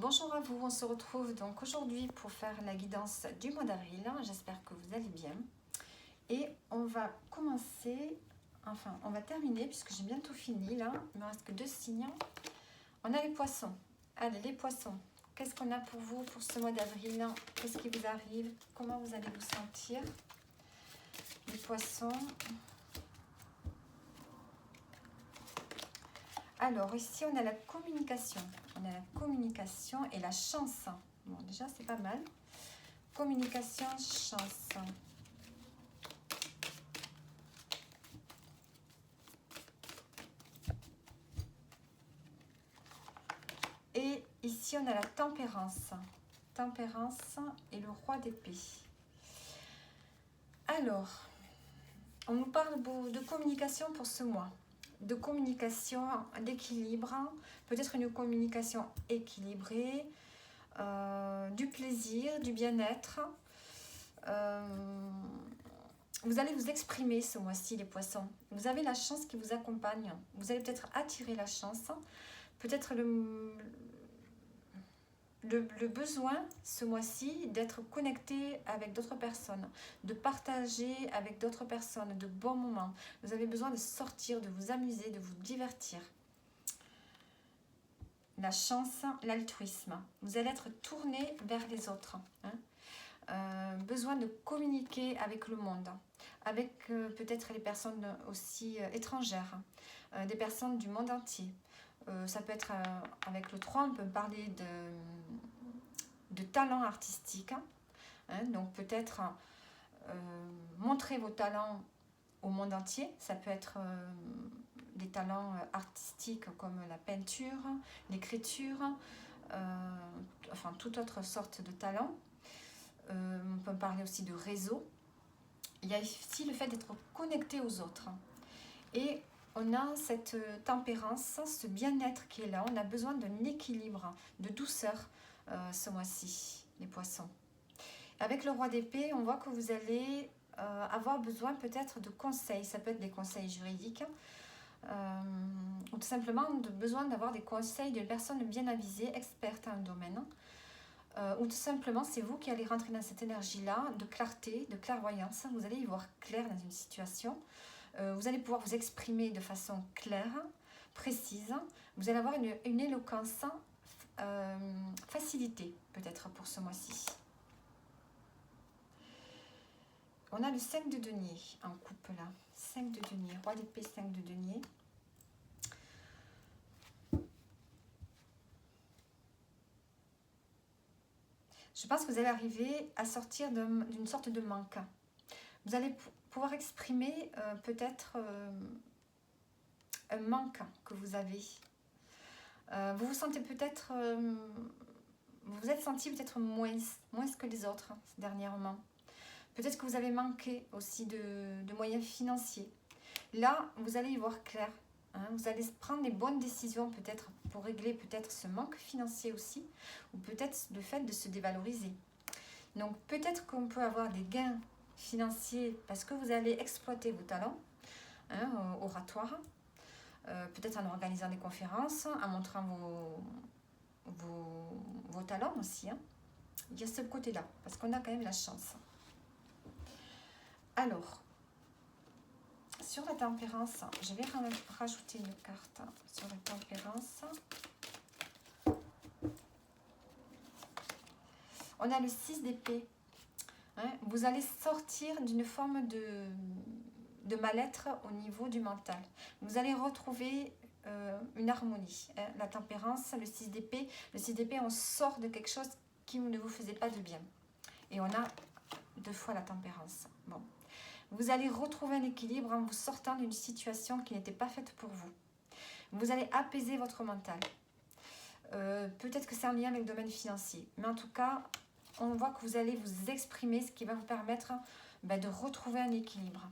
Bonjour à vous, on se retrouve donc aujourd'hui pour faire la guidance du mois d'avril. J'espère que vous allez bien. Et on va commencer, enfin on va terminer puisque j'ai bientôt fini là. Il ne me reste que 2 signes. On a les poissons. Allez les poissons, qu'est-ce qu'on a pour vous pour ce mois d'avril? Qu'est-ce qui vous arrive? Comment vous allez vous sentir? Les poissons. Alors ici on a la communication. On a la communication et la chance. Bon déjà c'est pas mal. Communication, chance. Et ici on a la tempérance. Tempérance et le roi d'épée. Alors, on nous parle de communication pour ce mois. De communication, d'équilibre, peut-être une communication équilibrée, du plaisir, du bien-être. Vous allez vous exprimer ce mois-ci, les poissons. Vous avez la chance qui vous accompagne. Vous allez peut-être attirer la chance. Peut-être le besoin ce mois-ci d'être connecté avec d'autres personnes, de partager avec d'autres personnes de bons moments. Vous avez besoin de sortir, de vous amuser, de vous divertir. La chance, l'altruisme. Vous allez être tourné vers les autres. Besoin de communiquer avec le monde, avec peut-être les personnes aussi étrangères, des personnes du monde entier. Ça peut être avec le 3, on peut parler de talent artistique. Donc peut-être montrer vos talents au monde entier. Ça peut être des talents artistiques comme la peinture, l'écriture, enfin toute autre sorte de talent. On peut parler aussi de réseau. Il y a aussi le fait d'être connecté aux autres. Et on a cette tempérance, ce bien-être qui est là. On a besoin d'un équilibre, de douceur ce mois-ci, les poissons. Avec le roi d'épée, on voit que vous allez avoir besoin peut-être de conseils. Ça peut être des conseils juridiques ou tout simplement besoin d'avoir des conseils d'une personne bien avisée, experte en un domaine. Ou tout simplement, c'est vous qui allez rentrer dans cette énergie-là de clarté, de clairvoyance. Vous allez y voir clair dans une situation. Vous allez pouvoir vous exprimer de façon claire, précise. Vous allez avoir une éloquence facilitée, peut-être pour ce mois-ci. On a le 5 de denier en coupe là. 5 de denier, roi d'épée, 5 de denier. Je pense que vous allez arriver à sortir d'une sorte de manque. Vous allez pouvoir exprimer peut-être un manque que vous avez. Vous vous sentez peut-être... vous vous êtes senti peut-être moins que les autres dernièrement. Peut-être que vous avez manqué aussi de moyens financiers. Là, vous allez y voir clair. Vous allez prendre les bonnes décisions peut-être pour régler peut-être ce manque financier aussi, ou peut-être le fait de se dévaloriser. Donc peut-être qu'on peut avoir des gains financiers parce que vous allez exploiter vos talents oratoires, peut-être en organisant des conférences, en montrant vos talents aussi. Il y a ce côté-là, parce qu'on a quand même la chance. Alors, sur la tempérance, je vais rajouter une carte sur la tempérance. On a le 6 d'épée. Vous allez sortir d'une forme de mal-être au niveau du mental. Vous allez retrouver une harmonie. La tempérance, le 6 d'épée. Le 6 d'épée, on sort de quelque chose qui ne vous faisait pas de bien. Et on a 2 fois la tempérance. Bon. Vous allez retrouver un équilibre en vous sortant d'une situation qui n'était pas faite pour vous. Vous allez apaiser votre mental. Peut-être que c'est en lien avec le domaine financier. Mais en tout cas, on voit que vous allez vous exprimer, ce qui va vous permettre de retrouver un équilibre.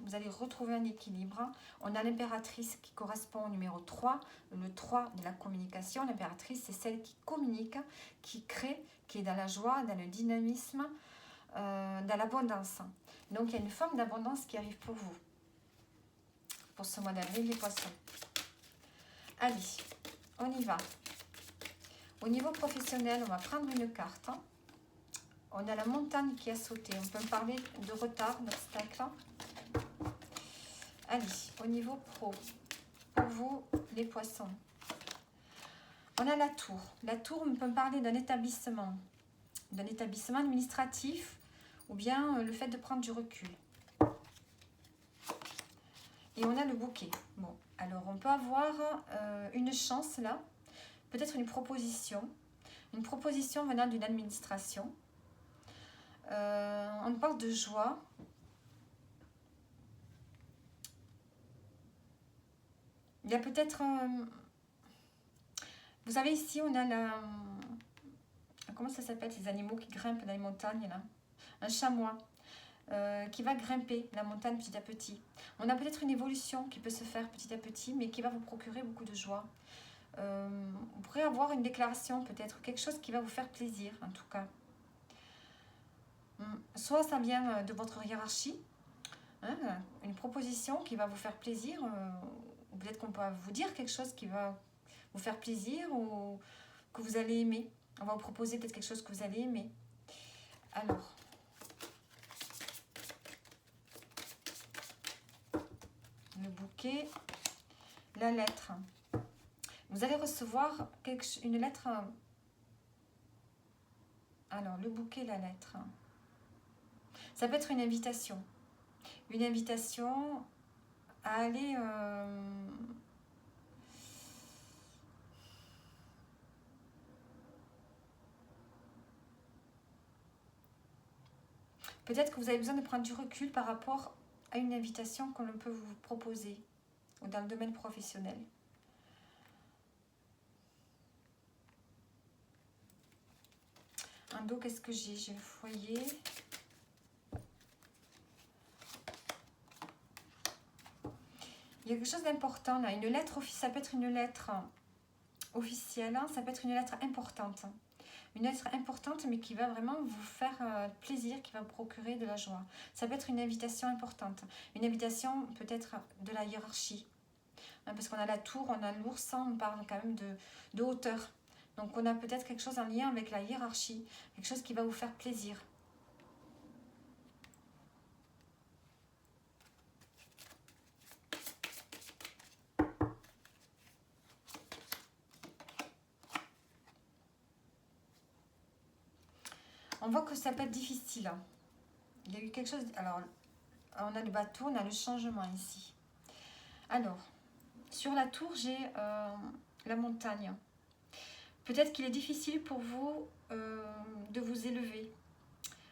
Vous allez retrouver un équilibre. On a l'impératrice qui correspond au numéro 3, le 3 de la communication. L'impératrice, c'est celle qui communique, qui crée, qui est dans la joie, dans le dynamisme, dans l'abondance. Donc, il y a une forme d'abondance qui arrive pour vous. Pour ce mois d'avril, les poissons. Allez, on y va. Au niveau professionnel, on va prendre une carte. On a la montagne qui a sauté. On peut parler de retard, d'obstacle. Allez, au niveau pro, pour vous, les poissons. On a la tour. La tour, on peut parler d'un établissement administratif ou bien le fait de prendre du recul. Et on a le bouquet. Bon, alors on peut avoir une chance là, peut-être une proposition venant d'une administration. On parle de joie. Il y a peut-être... vous savez, ici, on a la... Comment ça s'appelle, ces animaux qui grimpent dans les montagnes, là? Un chamois qui va grimper la montagne petit à petit. On a peut-être une évolution qui peut se faire petit à petit, mais qui va vous procurer beaucoup de joie. Vous pourrez avoir une déclaration, peut-être, quelque chose qui va vous faire plaisir, en tout cas. Soit ça vient de votre hiérarchie, hein, une proposition qui va vous faire plaisir, ou peut-être qu'on peut vous dire quelque chose qui va vous faire plaisir ou que vous allez aimer. On va vous proposer peut-être quelque chose que vous allez aimer. Alors, le bouquet, la lettre. Vous allez recevoir une lettre. Alors, le bouquet, la lettre. Ça peut être une invitation. Une invitation à aller... Peut-être que vous avez besoin de prendre du recul par rapport à une invitation que l'on peut vous proposer ou dans le domaine professionnel. Un dos, qu'est-ce que j'ai? J'ai le foyer. Il y a quelque chose d'important là. Une lettre, ça peut être une lettre officielle, hein, ça peut être une lettre importante. Une lettre importante, mais qui va vraiment vous faire plaisir, qui va vous procurer de la joie. Ça peut être une invitation importante. Une invitation peut-être de la hiérarchie. Hein, parce qu'on a la tour, on a l'ours, on parle quand même de hauteur. Donc on a peut-être quelque chose en lien avec la hiérarchie. Quelque chose qui va vous faire plaisir. On voit que ça peut être difficile. Il y a eu quelque chose... Alors, on a le bateau, on a le changement ici. Alors, sur la tour, j'ai la montagne. Peut-être qu'il est difficile pour vous de vous élever,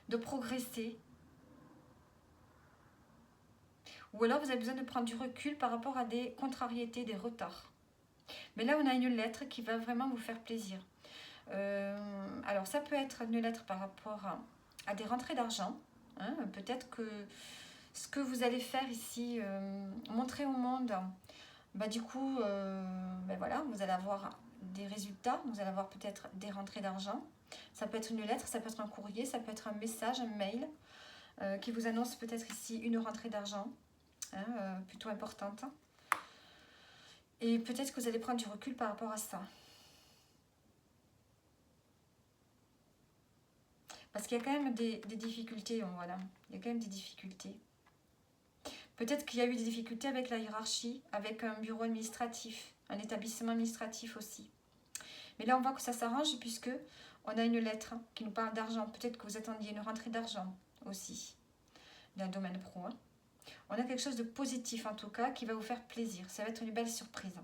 de progresser. Ou alors, vous avez besoin de prendre du recul par rapport à des contrariétés, des retards. Mais là, on a une lettre qui va vraiment vous faire plaisir. Alors, ça peut être une lettre par rapport à des rentrées d'argent. Hein, peut-être que ce que vous allez faire ici, montrer au monde, bah, du coup, voilà, vous allez avoir des résultats, vous allez avoir peut-être des rentrées d'argent. Ça peut être une lettre, ça peut être un courrier, ça peut être un message, un mail qui vous annonce peut-être ici une rentrée d'argent, hein, plutôt importante. Et peut-être que vous allez prendre du recul par rapport à ça. Parce qu'il y a quand même des difficultés, voilà. Il y a quand même des difficultés. Peut-être qu'il y a eu des difficultés avec la hiérarchie, avec un bureau administratif, un établissement administratif aussi. Mais là, on voit que ça s'arrange puisque on a une lettre qui nous parle d'argent. Peut-être que vous attendiez une rentrée d'argent aussi, dans le domaine pro. Hein. On a quelque chose de positif en tout cas qui va vous faire plaisir. Ça va être une belle surprise.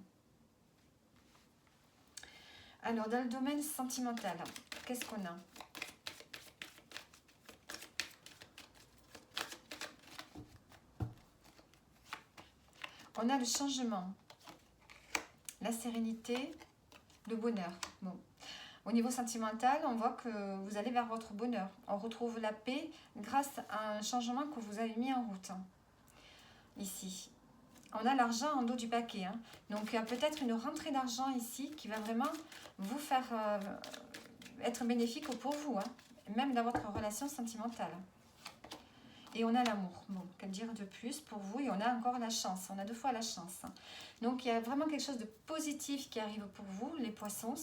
Alors, dans le domaine sentimental, qu'est-ce qu'on a ? On a le changement, la sérénité, le bonheur. Bon. Au niveau sentimental, on voit que vous allez vers votre bonheur. On retrouve la paix grâce à un changement que vous avez mis en route. Ici. On a l'argent en dos du paquet. Hein. Donc, il y a peut-être une rentrée d'argent ici qui va vraiment vous faire être bénéfique pour vous, hein, même dans votre relation sentimentale. et on a l'amour. Bon, qu'à dire de plus pour vous? Et on a encore la chance, on a 2 fois la chance. Donc il y a vraiment quelque chose de positif qui arrive pour vous, les poissons,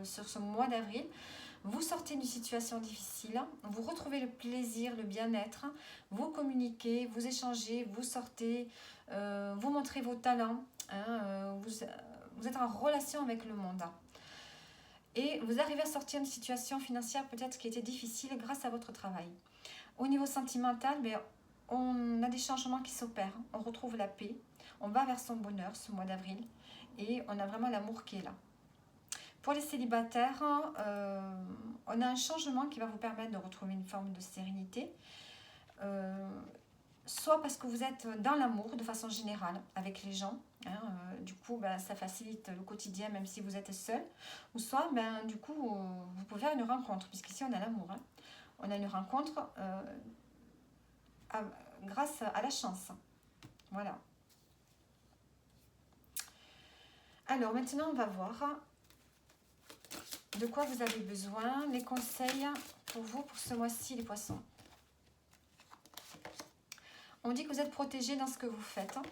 sur ce mois d'avril. Vous sortez d'une situation difficile, vous retrouvez le plaisir, le bien-être, vous communiquez, vous échangez, vous sortez, vous montrez vos talents, hein, vous êtes en relation avec le monde. Et vous arrivez à sortir d'une situation financière peut-être qui était difficile grâce à votre travail. Au niveau sentimental, on a des changements qui s'opèrent, on retrouve la paix, on va vers son bonheur ce mois d'avril et on a vraiment l'amour qui est là. Pour les célibataires, on a un changement qui va vous permettre de retrouver une forme de sérénité, soit parce que vous êtes dans l'amour de façon générale avec les gens, hein, du coup ça facilite le quotidien même si vous êtes seul, ou soit du coup vous pouvez faire une rencontre, puisqu'ici on a l'amour, hein. On a une rencontre grâce à la chance, voilà. Alors maintenant on va voir de quoi vous avez besoin, les conseils pour vous pour ce mois-ci les poissons. On dit que vous êtes protégés dans ce que vous faites, hein,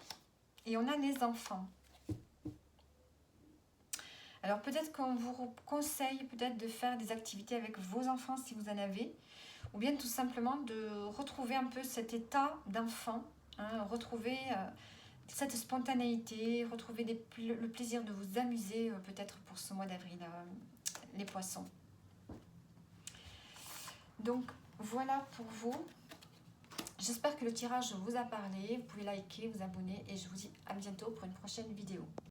et on a les enfants. Alors peut-être qu'on vous conseille peut-être de faire des activités avec vos enfants si vous en avez, ou bien tout simplement de retrouver un peu cet état d'enfant, hein, retrouver cette spontanéité, retrouver le plaisir de vous amuser peut-être pour ce mois d'avril, les poissons. Donc voilà pour vous. J'espère que le tirage vous a parlé. Vous pouvez liker, vous abonner et je vous dis à bientôt pour une prochaine vidéo.